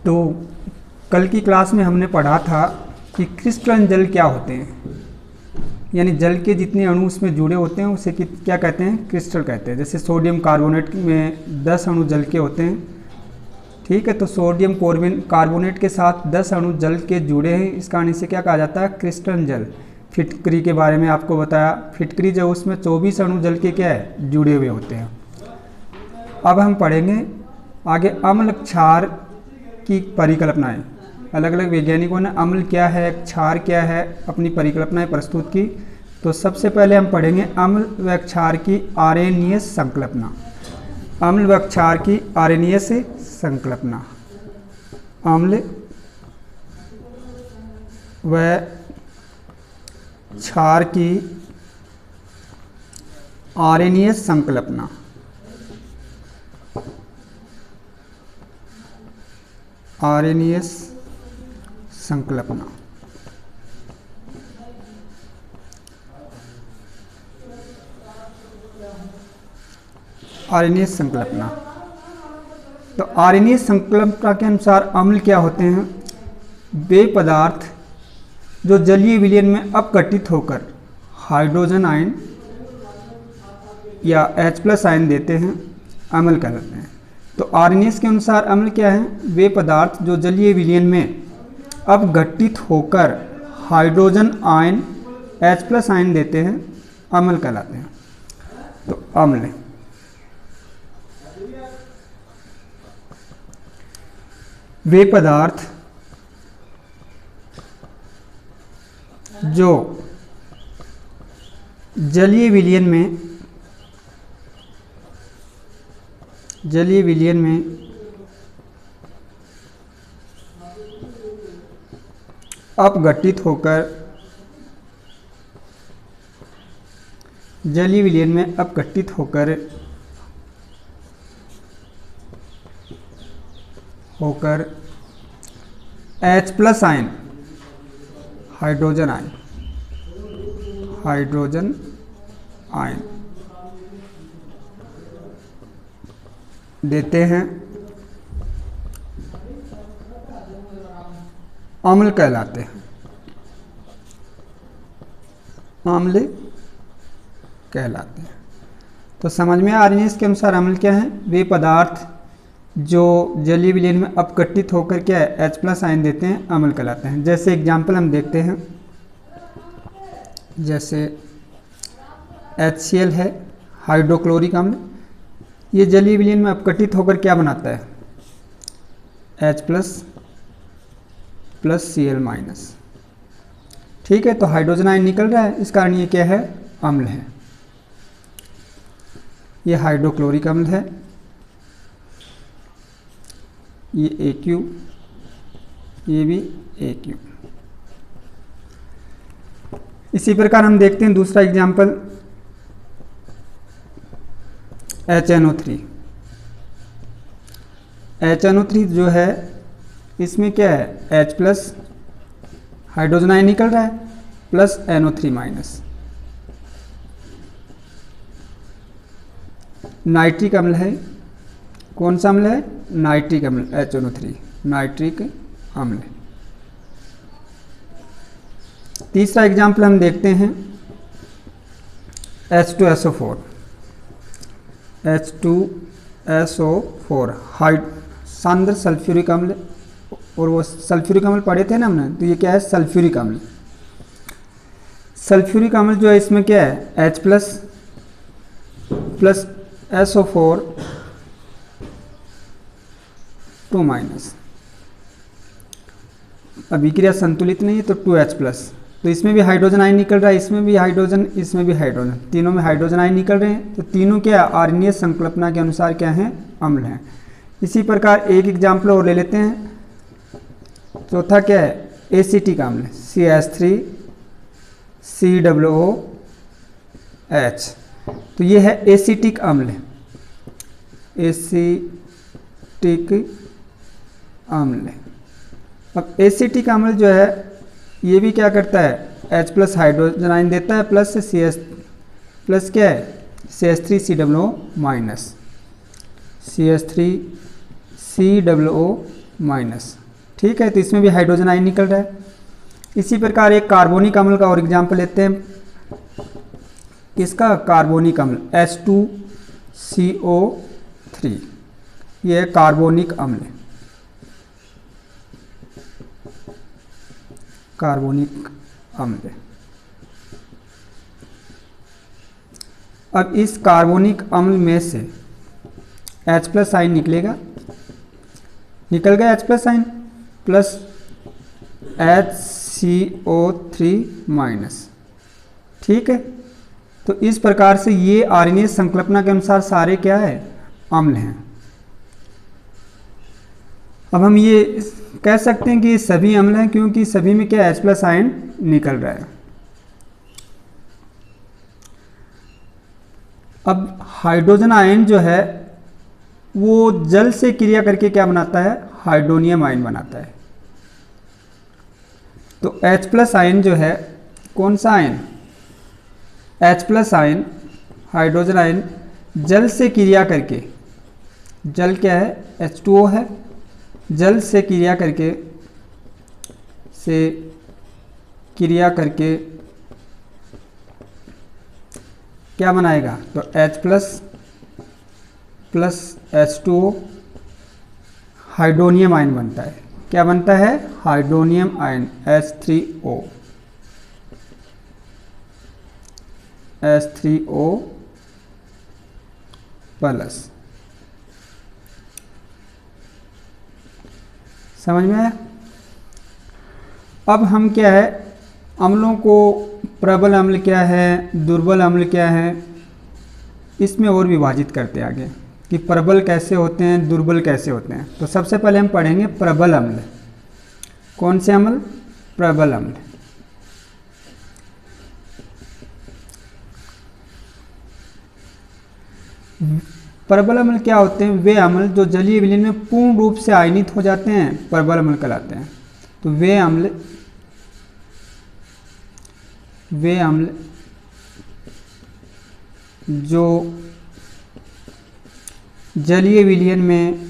तो कल की क्लास में हमने पढ़ा था कि क्रिस्टलन जल क्या होते हैं, यानी जल के जितने अणु उसमें जुड़े होते हैं उसे क्या कहते हैं, क्रिस्टल कहते हैं। जैसे सोडियम कार्बोनेट में 10 अणु जल के होते हैं, ठीक है। तो सोडियम कार्बोनेट के साथ 10 अणु जल के जुड़े हैं, इस कारण इसे क्या कहा जाता है, क्रिस्टलन जल। फिटकरी के बारे में आपको बताया, फिटकरी जो उसमें 24 अणु जल के क्या है, जुड़े हुए होते हैं। अब हम पढ़ेंगे आगे अम्ल क्षार की परिकल्पनाएं। अलग अलग वैज्ञानिकों ने अम्ल क्या है, क्षार क्या है, अपनी परिकल्पनाएं प्रस्तुत की। तो सबसे पहले हम पढ़ेंगे अम्ल व क्षार की आर्यनीय संकल्पना। अम्ल व क्षार की आर्यनीय से संकल्पना। अम्ल व क्षार की आर्यनीय संकल्पना। आर्यनीय संकल्पना। आर्यनीय संकल्पना। तो आर्यनीय संकल्पना के अनुसार अम्ल क्या होते हैं, वे पदार्थ जो जलीय विलयन में अपघटित होकर हाइड्रोजन आयन या H+ आयन देते हैं, अम्ल कहलाते हैं। तो आर्यनीय के अनुसार अम्ल क्या है, वे पदार्थ जो जलीय विलयन में अपघटित होकर हाइड्रोजन आयन H+ आयन देते हैं, अम्ल कहलाते हैं। तो अम्ल वे पदार्थ जो जलीय विलयन में अपघटित होकर H+ आयन हाइड्रोजन आयन देते हैं, अम्ल कहलाते हैं। अम्ल कहलाते हैं। तो समझ में आ रही है इसके अनुसार अम्ल क्या है, वे पदार्थ जो जलीय विलयन में अपघटित होकर क्या है, H+ आयन देते हैं, अम्ल कहलाते हैं। जैसे एग्जाम्पल हम देखते हैं, जैसे HCl है, हाइड्रोक्लोरिक अम्ल। ये जलीय विलयन में अपघटित होकर क्या बनाता है, H+ + Cl-। ठीक है, तो हाइड्रोजन आयन निकल रहा है, इस कारण ये क्या है, अम्ल है। ये हाइड्रोक्लोरिक अम्ल है, ये AQ, ये भी AQ। इसी प्रकार हम देखते हैं दूसरा एग्जाम्पल HNO3। HNO3 जो है, इसमें क्या है, H+ हाइड्रोजन आयन निकल रहा है प्लस NO3-। नाइट्रिक अम्ल है, कौन सा अम्ल है, नाइट्रिक अम्ल, HNO3 नाइट्रिक अम्ल। तीसरा एग्जाम्पल हम देखते हैं H2SO4। H2SO4 सांद्र सल्फ्यूरिक अम्ल, और वो सल्फ्यूरिक अम्ल पढ़े थे ना हमने, तो ये क्या है, सल्फ्यूरिक अम्ल। सल्फ्यूरिक अम्ल जो है, इसमें क्या है, H+ + SO4 2-। अभिक्रिया संतुलित नहीं है तो 2H+। तो इसमें भी हाइड्रोजन आयन निकल रहा है, इसमें भी हाइड्रोजन, इसमें भी हाइड्रोजन, तीनों में हाइड्रोजन आयन निकल रहे हैं। तो तीनों क्या आर्यनीय संकल्पना के अनुसार क्या हैं, अम्ल हैं। इसी प्रकार एक एग्जाम्पल और ले लेते हैं, चौथा क्या है, एसिटिक अम्ल, CH3COOH। तो ये है एसिटिक अम्ल, एसिटिक अम्ल। अब एसिटिक अम्ल जो है, ये भी क्या करता है, H+ हाइड्रोजन आयन देता है, प्लस CH प्लस क्या है, CH3COO-। CH3COO minus. ठीक है, तो इसमें भी हाइड्रोजन आयन निकल रहा है। इसी प्रकार एक कार्बोनिक अम्ल का और एग्जाम्पल लेते हैं। किसका? कार्बोनिक अम्ल H2CO3, ये है कार्बोनिक अम्ल। कार्बोनिक अम्ल। अब इस कार्बोनिक अम्ल में से H+ आयन निकलेगा, निकल गया H+ ion plus HCO3 minus. ठीक है, तो इस प्रकार से ये आर्यनीय संकल्पना के अनुसार सारे क्या है? अम्ल हैं। अब हम ये कह सकते हैं कि ये सभी अम्ल हैं क्योंकि सभी में क्या H+ आयन निकल रहा है। अब हाइड्रोजन आयन जो है वो जल से क्रिया करके क्या बनाता है? हाइड्रोनियम आयन बनाता है। तो H+ आयन जो है, कौन सा ion? H+ ion, hydrogen ion जल से क्रिया करके, जल क्या है? H2O है, जल से क्रिया करके क्या बनाएगा? तो H+ plus H2O hydronium ion बनता है। क्या बनता है? Hydronium ion H3O plus. समझ में आया? अब हम क्या है, अम्लों को प्रबल अम्ल क्या है, दुर्बल अम्ल क्या है, इसमें और विभाजित करते हैं आगे कि प्रबल कैसे होते हैं, दुर्बल कैसे होते हैं। तो सबसे पहले हम पढ़ेंगे प्रबल अम्ल। कौन से अम्ल? प्रबल अम्ल। प्रबल अम्ल क्या होते हैं? वे अम्ल जो जलीय विलयन में पूर्ण रूप से आयनित हो जाते हैं, प्रबल अम्ल कहलाते हैं। तो वे अम्ल जो जलीय विलयन में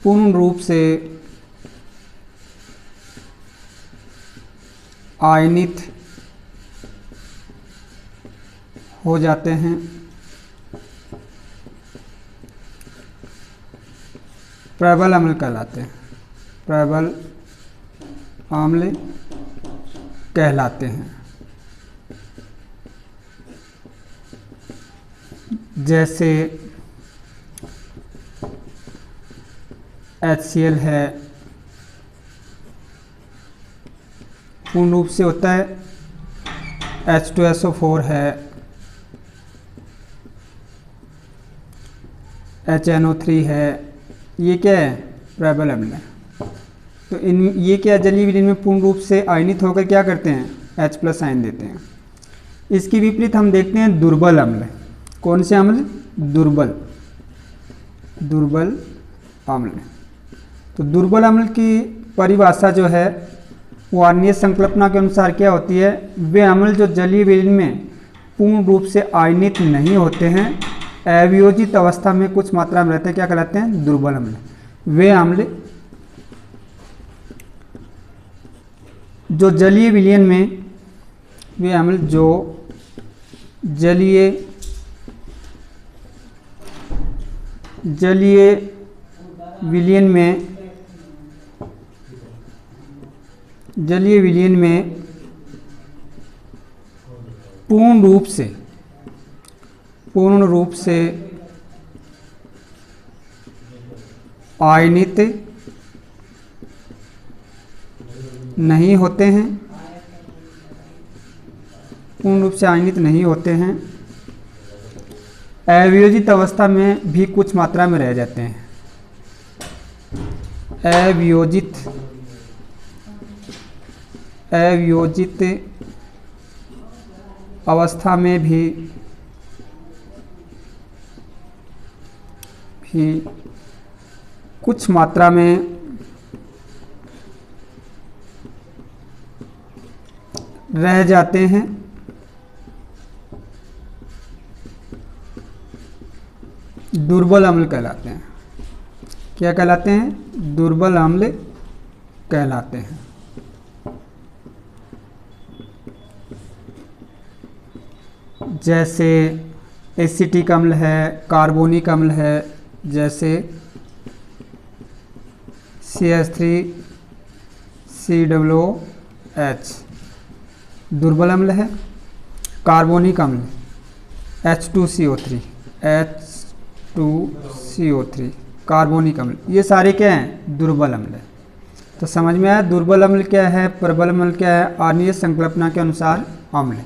पूर्ण रूप से आयनित हो जाते हैं, प्रबल अम्ल कहलाते हैं। प्रबल अम्ल कहलाते हैं। जैसे HCl है, पूर्ण रूप से होता है। H2SO4 है, HNO3 है, ये क्या है? प्रबल अम्ल है। तो ये क्या जलीय विलयन में पूर्ण रूप से आयनित होकर क्या करते हैं? H+ आयन देते हैं। इसकी विपरीत हम देखते हैं दुर्बल अम्ल। कौन से अम्ल? दुर्बल अम्ल। तो दुर्बल अम्ल की परिभाषा जो है वो आर्यनीय संकल्पना के अनुसार क्या होती है? वे अम्ल जो जलीय विलयन में पूर्ण रूप से आयनित नहीं होते हैं, अवियोजित अवस्था में कुछ मात्रा में रहते हैं, क्या कहलाते हैं? दुर्बल अम्ल। वे अम्ल जो जलीय विलयन में, वे अम्ल जो जलीय विलयन में पूर्ण रूप से आयनित नहीं होते हैं, पूर्ण रूप से आयनित नहीं होते हैं, अवियोजित अवस्था में भी कुछ मात्रा में रह जाते हैं। अवियोजित अवस्था में भी कुछ मात्रा में रह जाते हैं। दुर्बल अम्ल कहलाते हैं। क्या कहलाते हैं? दुर्बल अम्ल कहलाते हैं। जैसे एसिटिक अम्ल है, कार्बोनिक अम्ल है, जैसे CH3COOH दुर्बल अम्ल है। कार्बोनिक अम्ल H2CO3 कार्बोनिक अम्ल, ये सारे क्या हैं? दुर्बल अम्ल है। तो समझ में आया दुर्बल अम्ल क्या है, प्रबल अम्ल क्या है, आर्नीय संकल्पना के अनुसार अम्ल है।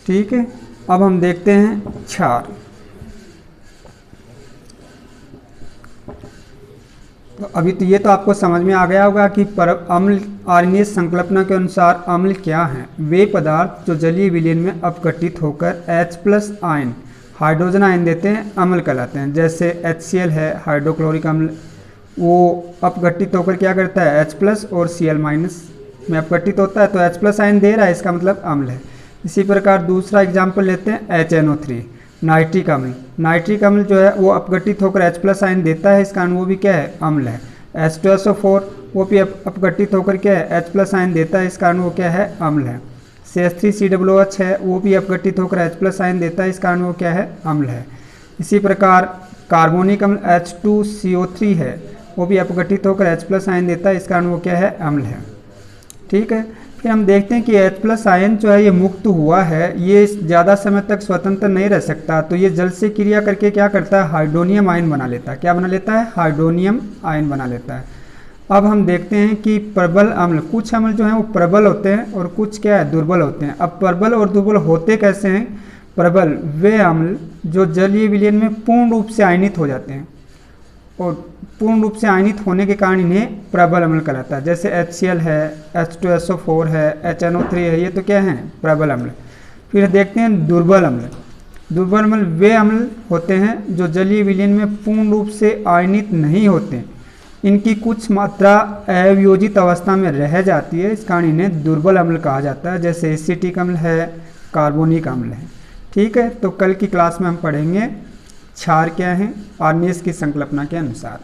ठीक है, अब हम देखते हैं क्षार। तो अभी तो ये तो आपको समझ में आ गया होगा कि अम्ल आर्नीय संकल्पना के अनुसार अम्ल क्या हैं। वे पदार्थ जो जलीय विलयन में अपघटित होकर H+ आयन हाइड्रोजन आयन देते हैं अम्ल कहलाते हैं। जैसे HCl है, हाइड्रोक्लोरिक अम्ल, वो अपघटित होकर क्या करता है? H+ और Cl- में अपघटित होता है, तो H+ आयन दे रहा है, इसका मतलब अम्ल है। इसी प्रकार दूसरा एग्जाम्पल लेते हैं HNO3 नाइट्रिक अम्ल। नाइट्रिक अम्ल जो है वो अपघटित होकर H+ आयन देता है, इसका वो भी क्या है? अम्ल है। H2SO4 वो भी अपघटित होकर क्या है? H+ आयन देता है, इसका वो क्या है? अम्ल है। CH3COOH है, वो भी अपघटित होकर H+ आयन देता है, इसका वो क्या है? अम्ल है। इसी प्रकार कार्बोनिक अम्ल H2CO3 है, वो भी अपघटित होकर H+ आयन देता है, इसका वो क्या है? अम्ल है। ठीक है, फिर हम देखते हैं कि H+ आयन जो है ये मुक्त हुआ है, ये ज़्यादा समय तक स्वतंत्र नहीं रह सकता, तो ये जल से क्रिया करके क्या करता है? हाइड्रोनियम आयन बना लेता है। क्या बना लेता है? हाइड्रोनियम आयन बना लेता है। अब हम देखते हैं कि प्रबल अम्ल, कुछ अम्ल जो हैं वो प्रबल होते हैं और कुछ क्या है? दुर्बल होते हैं। अब प्रबल और दुर्बल होते कैसे हैं? प्रबल वे अम्ल जो जलीय विलयन में पूर्ण रूप से आयनित हो जाते हैं, और पूर्ण रूप से आयनित होने के कारण इन्हें प्रबल अम्ल कहलाता है। जैसे HCl है, H2SO4 है, HNO3 है, ये तो क्या है? प्रबल अम्ल। फिर देखते हैं दुर्बल अम्ल। दुर्बल अम्ल वे अम्ल होते हैं जो जलीय विलयन में पूर्ण रूप से आयनित नहीं होते, इनकी कुछ मात्रा अवियोजित अवस्था में रह जाती है, इस कारण इन्हें दुर्बल अम्ल कहा जाता है। जैसे एसिटिक अम्ल है, कार्बोनिक अम्ल है। ठीक है, तो कल की क्लास में हम पढ़ेंगे क्षार क्या है आर्नीय की संकल्पना के अनुसार।